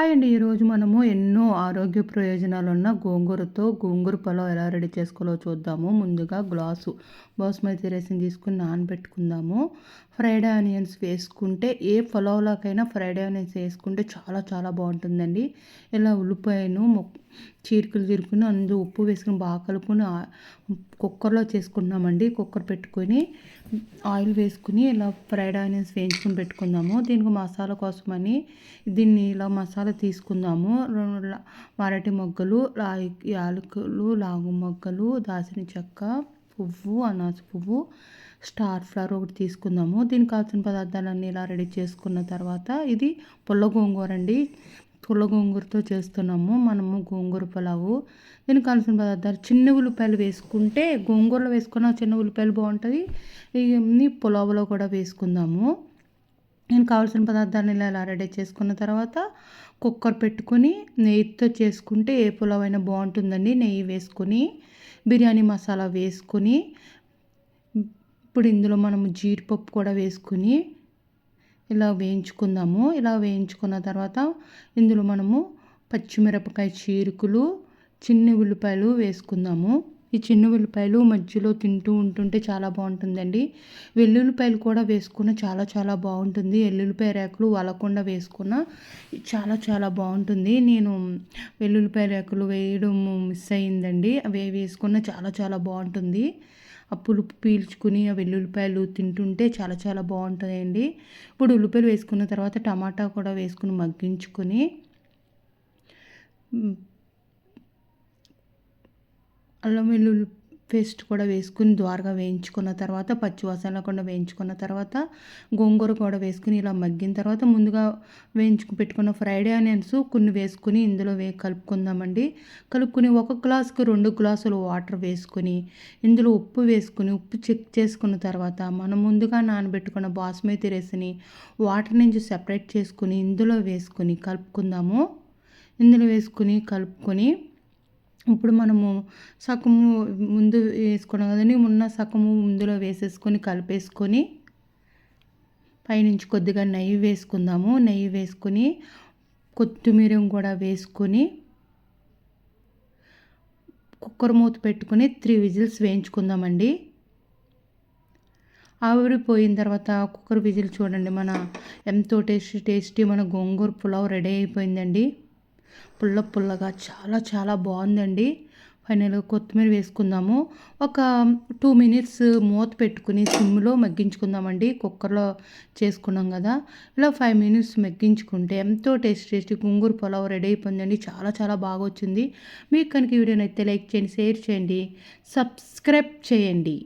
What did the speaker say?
Hi అండి. ఈరోజు మనము ఎన్నో ఆరోగ్య ప్రయోజనాలున్న గోంగూరతో గోంగూర పలావ్ ఎలా రెడీ చేసుకోవాలో చూద్దాము. ముందుగా గ్లాసు బాస్మతి రైస్‌ని తీసుకొని నానబెట్టుకుందాము. ఫ్రైడ్ ఆనియన్స్ వేసుకుంటే ఏ పలావ్‌లోకైనా ఫ్రైడ్ ఆనియన్స్ వేసుకుంటే చాలా చాలా బాగుంటుందండి. ఇలా ఉల్లిపాయను చీలికలు చీరుకొని అందులో ఉప్పు వేసుకొని బాగా కలుపుకొని కుక్కర్‌లో చేసుకుంటున్నామండి. కుక్కర్ పెట్టుకొని ఆయిల్ వేసుకుని ఇలా ఫ్రైడ్ ఆనియన్స్ వేయించుకొని పెట్టుకుందాము. దీనికి మసాలా కోసమని దీన్ని ఇలా మసాలా తీసుకుందాము. మరాఠీ మొగ్గలు, యాలకులు, లాగు మొగ్గలు, దాల్చిన చెక్క, పువ్వు, అనాస పువ్వు, స్టార్ ఫ్లవర్ ఒకటి తీసుకుందాము. దీనికి కావాల్సిన పదార్థాలన్నీ ఇలా రెడీ చేసుకున్న తర్వాత ఇది పుల్ల గోంగూర అండి. పుల్ల గోంగూరతో చేస్తున్నాము మనము గోంగూర పులావు. దీనికి కావాల్సిన పదార్థాలు చిన్న ఉల్లిపాయలు వేసుకుంటే గోంగూరలో వేసుకున్న చిన్న ఉల్లిపాయలు బాగుంటుంది. ఇవన్నీ పులావులో కూడా వేసుకుందాము. నేను కావాల్సిన పదార్థాలను ఇలా రెడీ చేసుకున్న తర్వాత కుక్కర్ పెట్టుకొని నెయ్యితో చేసుకుంటే ఏ పులావ్ అయినా బాగుంటుందండి. నెయ్యి వేసుకొని బిర్యానీ మసాలా వేసుకొని ఇప్పుడు ఇందులో మనము జీడిపప్పు కూడా వేసుకొని ఇలా వేయించుకుందాము. ఇలా వేయించుకున్న తర్వాత ఇందులో మనము పచ్చిమిరపకాయ చీరుకులు, చిన్న ఉల్లిపాయలు వేసుకుందాము. ఈ చిన్న ఉల్లిపాయలు మధ్యలో తింటూ ఉంటుంటే చాలా బాగుంటుందండి. వెల్లుల్లిపాయలు కూడా వేసుకున్న చాలా చాలా బాగుంటుంది. వెల్లుల్లిపాయ రేకులు వలకుండా వేసుకున్న చాలా చాలా బాగుంటుంది. నేను వెల్లుల్లిపాయ రేకులు వేయడం మిస్ అయ్యిందండి. అవి వేసుకున్న చాలా చాలా బాగుంటుంది. ఆ పులుపు పీల్చుకుని ఆ వెల్లుల్లిపాయలు తింటుంటే చాలా చాలా బాగుంటాయండి. ఇప్పుడు ఉల్లిపాయలు వేసుకున్న తర్వాత టమాటా కూడా వేసుకుని మగ్గించుకొని అల్లం వెల్లుల్లి పేస్ట్ కూడా వేసుకుని ద్వారగా వేయించుకున్న తర్వాత పచ్చివాసన లేకుండా వేయించుకున్న తర్వాత గోంగూర కూడా వేసుకుని ఇలా మగ్గిన తర్వాత ముందుగా పెట్టుకున్న ఫ్రైడ్ ఆనియన్స్ కొన్ని వేసుకుని ఇందులో కలుపుకుందామండి. కలుపుకుని 1 గ్లాసుకు 2 గ్లాసులు వాటర్ వేసుకొని ఇందులో ఉప్పు వేసుకుని ఉప్పు చెక్ చేసుకున్న తర్వాత మనం ముందుగా నానబెట్టుకున్న బాస్మతి రైస్ని వాటర్ నుంచి సెపరేట్ చేసుకుని ఇందులో వేసుకుని కలుపుకుందాము. ఇందులో వేసుకుని కలుపుకొని ఇప్పుడు మనము సగము ముందు వేసుకున్నాం కదండి. సగము ముందులో వేసేసుకొని కలిపేసుకొని పైనుంచి కొద్దిగా నెయ్యి వేసుకుందాము. నెయ్యి వేసుకొని కొత్తిమీర కూడా వేసుకొని కుక్కర్ మూత పెట్టుకొని 3 విజిల్స్ వేయించుకుందామండి. ఆవిరిపోయిన తర్వాత కుక్కర్ విజిల్ చూడండి, మన ఎంతో టేస్టీ మన గోంగూర పులావ్ రెడీ అయిపోయిందండి. పుల్లగా చాలా చాలా బాగుందండి. ఫైనల్గా కొత్తిమీర వేసుకుందాము. ఒక 2 మినిట్స్ మూత పెట్టుకుని సిమ్లో మగ్గించుకుందామండి. కుక్కర్లో చేసుకున్నాం కదా, ఇలా 5 మినిట్స్ మగ్గించుకుంటే ఎంతో టేస్టీ గోంగూర పులావ్ రెడీ అయిపోయిందండి. చాలా చాలా బాగా వచ్చింది. మీకు కనుక ఈ వీడియో నచ్చితే లైక్ చేయండి, షేర్ చేయండి, సబ్స్క్రైబ్ చేయండి.